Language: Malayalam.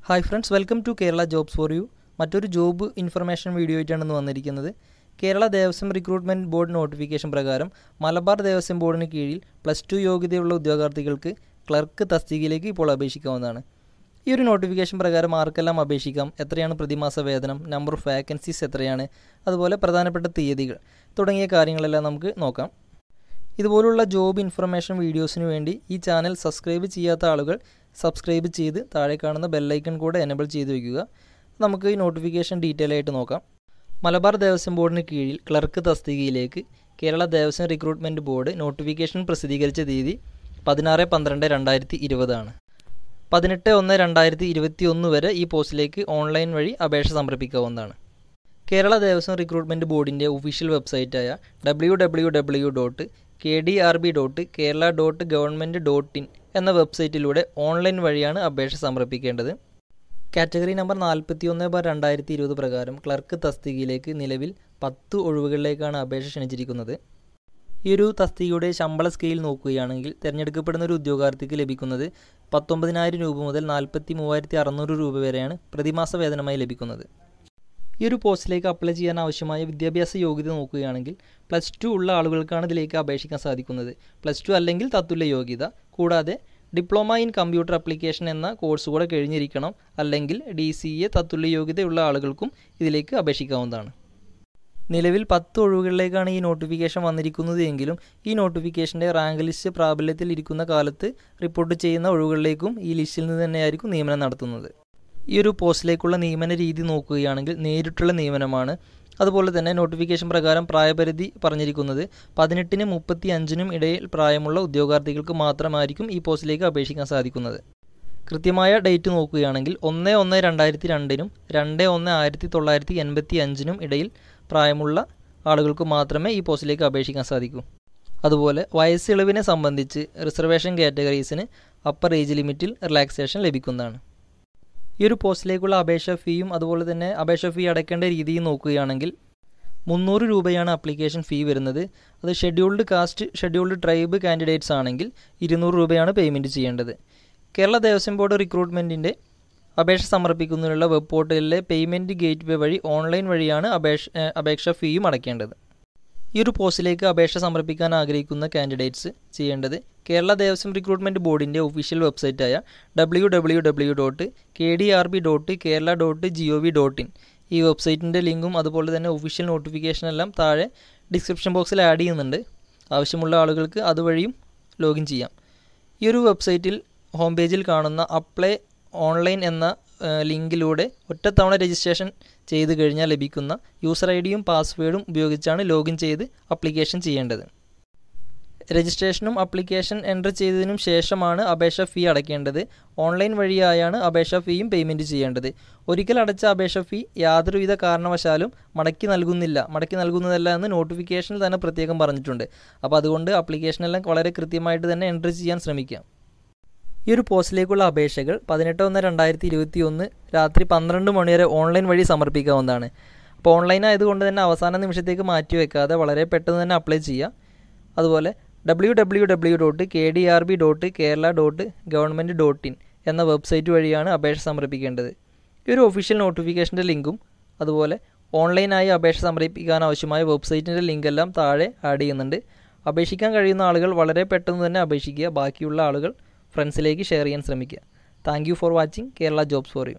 Hi friends, welcome to Kerala jobs for you. മറ്റൊരു ജോബ് ഇൻഫർമേഷൻ വീഡിയോ ആയിട്ടാണ് വന്നിരിക്കുന്നത്. Kerala Devaswom recruitment board notification പ്രകാരം മലബാർ ദേവസ്വം ബോർഡിന് കീഴിൽ +2 യോഗ്യതയുള്ള ഉദ്യോഗാർത്ഥികൾക്ക് ക്ലർക്ക് തസ്തികയിലേക്ക് ഇപ്പോൾ അപേക്ഷിക്കാവുന്നതാണ്. ഈ ഒരു നോട്ടിഫിക്കേഷൻ പ്രകാരം ആർക്കെല്ലാം അപേക്ഷിക്കാം, എത്രയാണ് പ്രതിമാസ വേതനം, നമ്പർ ഓഫ് വാക്കൻസീസ് എത്രയാണ്, അതുപോലെ പ്രധാനപ്പെട്ട തീയതികൾ തുടങ്ങിയ കാര്യങ്ങളെല്ലാം നമുക്ക് നോക്കാം. ഇതുപോലുള്ള ജോബ് ഇൻഫർമേഷൻ വീഡിയോസിന് വേണ്ടി ഈ ചാനൽ സബ്സ്ക്രൈബ് ചെയ്യാത്ത ആളുകൾ സബ്സ്ക്രൈബ് ചെയ്ത് താഴെ കാണുന്ന ബെല്ലൈക്കൺ കൂടെ എനേബിൾ ചെയ്ത് വയ്ക്കുക. നമുക്ക് ഈ നോട്ടിഫിക്കേഷൻ ഡീറ്റെയിൽ ആയിട്ട് നോക്കാം. മലബാർ ദേവസ്വം ബോർഡിന് കീഴിൽ ക്ലർക്ക് തസ്തികയിലേക്ക് Kerala Devaswom recruitment board notification പ്രസിദ്ധീകരിച്ച തീയതി 16/12/2020 ആണ്. 18/1/2021 വരെ ഈ പോസ്റ്റിലേക്ക് ഓൺലൈൻ വഴി അപേക്ഷ സമർപ്പിക്കാവുന്നതാണ്. കേരള ദേവസ്വം റിക്രൂട്ട്മെൻറ്റ് ബോർഡിൻ്റെ ഒഫീഷ്യൽ വെബ്സൈറ്റായ www.kdrb.kerala.government.in എന്ന വെബ്സൈറ്റിലൂടെ ഓൺലൈൻ വഴിയാണ് അപേക്ഷ സമർപ്പിക്കേണ്ടത്. കാറ്റഗറി നമ്പർ 41/2020 പ്രകാരം ക്ലർക്ക് തസ്തികയിലേക്ക് നിലവിൽ 10 ഒഴിവുകളിലേക്കാണ് അപേക്ഷ ക്ഷണിച്ചിരിക്കുന്നത്. ഈ ഒരു തസ്തികയുടെ ശമ്പള സ്കെയിൽ നോക്കുകയാണെങ്കിൽ തിരഞ്ഞെടുക്കപ്പെടുന്ന ഒരു ഉദ്യോഗാർത്ഥിക്ക് ലഭിക്കുന്നത് 19,000 രൂപ മുതൽ 43,600 രൂപ വരെയാണ് പ്രതിമാസ വേതനമായി ലഭിക്കുന്നത്. ഈ ഒരു പോസ്റ്റിലേക്ക് അപ്ലൈ ചെയ്യാൻ ആവശ്യമായ വിദ്യാഭ്യാസ യോഗ്യത നോക്കുകയാണെങ്കിൽ +2 ഉള്ള ആളുകൾക്കാണ് ഇതിലേക്ക് അപേക്ഷിക്കാൻ സാധിക്കുന്നത്. +2 അല്ലെങ്കിൽ തത്തുല്യ യോഗ്യത, കൂടാതെ ഡിപ്ലോമ ഇൻ കമ്പ്യൂട്ടർ ആപ്ലിക്കേഷൻ എന്ന കോഴ്സ് കൂടെ കഴിഞ്ഞിരിക്കണം. അല്ലെങ്കിൽ DCA തത്തുല്യ യോഗ്യതയുള്ള ആളുകൾക്കും ഇതിലേക്ക് അപേക്ഷിക്കാവുന്നതാണ്. നിലവിൽ 10 ഒഴിവുകളിലേക്കാണ് ഈ നോട്ടിഫിക്കേഷൻ വന്നിരിക്കുന്നത് എങ്കിലും ഈ നോട്ടിഫിക്കേഷൻ്റെ റാങ്ക് ലിസ്റ്റ് പ്രാബല്യത്തിൽ ഇരിക്കുന്ന കാലത്ത് റിപ്പോർട്ട് ചെയ്യുന്ന ഒഴിവുകളിലേക്കും ഈ ലിസ്റ്റിൽ നിന്ന് തന്നെയായിരിക്കും നിയമനം നടത്തുന്നത്. ഈ ഒരു പോസ്റ്റിലേക്കുള്ള നിയമന രീതി നോക്കുകയാണെങ്കിൽ നേരിട്ടുള്ള നിയമനമാണ്. അതുപോലെ തന്നെ നോട്ടിഫിക്കേഷൻ പ്രകാരം പ്രായപരിധി പറഞ്ഞിരിക്കുന്നത് 18-നും 35-നും ഇടയിൽ പ്രായമുള്ള ഉദ്യോഗാർത്ഥികൾക്ക് മാത്രമായിരിക്കും ഈ പോസ്റ്റിലേക്ക് അപേക്ഷിക്കാൻ സാധിക്കുന്നത്. കൃത്യമായ ഡേറ്റ് നോക്കുകയാണെങ്കിൽ 1/1/2002-നും 2/1/1985-നും ഇടയിൽ പ്രായമുള്ള ആളുകൾക്ക് മാത്രമേ ഈ പോസ്റ്റിലേക്ക് അപേക്ഷിക്കാൻ സാധിക്കൂ. അതുപോലെ വയസ്സിളവിനെ സംബന്ധിച്ച് റിസർവേഷൻ കാറ്റഗറീസിന് അപ്പർ ഏജ് ലിമിറ്റിൽ റിലാക്സേഷൻ ലഭിക്കുന്നതാണ്. ഈ ഒരു പോസ്റ്റിലേക്കുള്ള അപേക്ഷ ഫീയും അതുപോലെ തന്നെ അപേക്ഷ ഫീ അടയ്ക്കേണ്ട രീതിയും നോക്കുകയാണെങ്കിൽ 300 രൂപയാണ് ആപ്ലിക്കേഷൻ ഫീ വരുന്നത്. അത് scheduled caste, scheduled tribe candidates ആണെങ്കിൽ 200 രൂപയാണ് പേയ്മെൻറ്റ് ചെയ്യേണ്ടത്. കേരള ദേവസ്വം ബോർഡ് റിക്രൂട്ട്മെൻറ്റിൻ്റെ അപേക്ഷ സമർപ്പിക്കുന്നതിനുള്ള വെബ് പോർട്ടലിലെ പേയ്മെൻറ്റ് ഗേറ്റ്വേ വഴി ഓൺലൈൻ വഴിയാണ് അപേക്ഷ ഫീയും അടയ്ക്കേണ്ടത്. ഈ ഒരു പോസ്റ്റിലേക്ക് അപേക്ഷ സമർപ്പിക്കാൻ ആഗ്രഹിക്കുന്ന കാൻഡിഡേറ്റ്സ് ചെയ്യേണ്ടത് കേരള ദേവസ്വം റിക്രൂട്ട്മെൻറ്റ് ബോർഡിൻ്റെ ഒഫീഷ്യൽ വെബ്സൈറ്റായ www.kdrb.kerala.gov.in ഈ വെബ്സൈറ്റിൻ്റെ ലിങ്കും അതുപോലെ തന്നെ ഒഫീഷ്യൽ നോട്ടിഫിക്കേഷനെല്ലാം താഴെ ഡിസ്ക്രിപ്ഷൻ ബോക്സിൽ ആഡ് ചെയ്യുന്നുണ്ട്. ആവശ്യമുള്ള ആളുകൾക്ക് അതുവഴിയും ലോഗിൻ ചെയ്യാം. ഈ ഒരു വെബ്സൈറ്റിൽ ഹോം പേജിൽ കാണുന്ന അപ്ലൈ ഓൺലൈൻ എന്ന ലിങ്കിലൂടെ ഒറ്റത്തവണ രജിസ്ട്രേഷൻ ചെയ്ത് കഴിഞ്ഞാൽ ലഭിക്കുന്ന യൂസർ ID-യും പാസ്വേഡും ഉപയോഗിച്ചാണ് ലോഗിൻ ചെയ്ത് അപ്ലിക്കേഷൻ ചെയ്യേണ്ടത്. രജിസ്ട്രേഷനും അപ്ലിക്കേഷൻ എൻ്റർ ചെയ്തതിനും ശേഷമാണ് അപേക്ഷ ഫീ അടയ്ക്കേണ്ടത്. ഓൺലൈൻ വഴിയായാണ് അപേക്ഷ ഫീയും പേയ്മെൻറ്റ് ചെയ്യേണ്ടത്. ഒരിക്കൽ അടച്ച അപേക്ഷ ഫീ യാതൊരുവിധ കാരണവശാലും മടക്കി നൽകുന്നതല്ല എന്ന് നോട്ടിഫിക്കേഷനിൽ തന്നെ പ്രത്യേകം പറഞ്ഞിട്ടുണ്ട്. അപ്പോൾ അതുകൊണ്ട് അപ്ലിക്കേഷനെല്ലാം വളരെ കൃത്യമായിട്ട് തന്നെ എൻ്റർ ചെയ്യാൻ ശ്രമിക്കാം. ഈ ഒരു പോസ്റ്റിലേക്കുള്ള അപേക്ഷകൾ 18/1/2021 രാത്രി 12 മണി വരെ ഓൺലൈൻ വഴി സമർപ്പിക്കാവുന്നതാണ്. അപ്പോൾ ഓൺലൈൻ ആയതുകൊണ്ട് തന്നെ അവസാന നിമിഷത്തേക്ക് മാറ്റി വയ്ക്കാതെ വളരെ പെട്ടെന്ന് തന്നെ അപ്ലൈ ചെയ്യുക. അതുപോലെ www.kdrb.kerala.government.in എന്ന വെബ്സൈറ്റ് വഴിയാണ് അപേക്ഷ സമർപ്പിക്കേണ്ടത്. ഈ ഒരു ഒഫീഷ്യൽ നോട്ടിഫിക്കേഷൻ്റെ ലിങ്കും അതുപോലെ ഓൺലൈനായി അപേക്ഷ സമർപ്പിക്കാൻ ആവശ്യമായ വെബ്സൈറ്റിൻ്റെ ലിങ്കെല്ലാം താഴെ ആഡ് ചെയ്യുന്നുണ്ട്. അപേക്ഷിക്കാൻ കഴിയുന്ന ആളുകൾ വളരെ പെട്ടെന്ന് തന്നെ അപേക്ഷിക്കുക. ബാക്കിയുള്ള ആളുകൾ ഫ്രണ്ട്സിലേക്ക് ഷെയർ ചെയ്യാൻ ശ്രമിക്കുക. Thank you for watching Kerala jobs for U.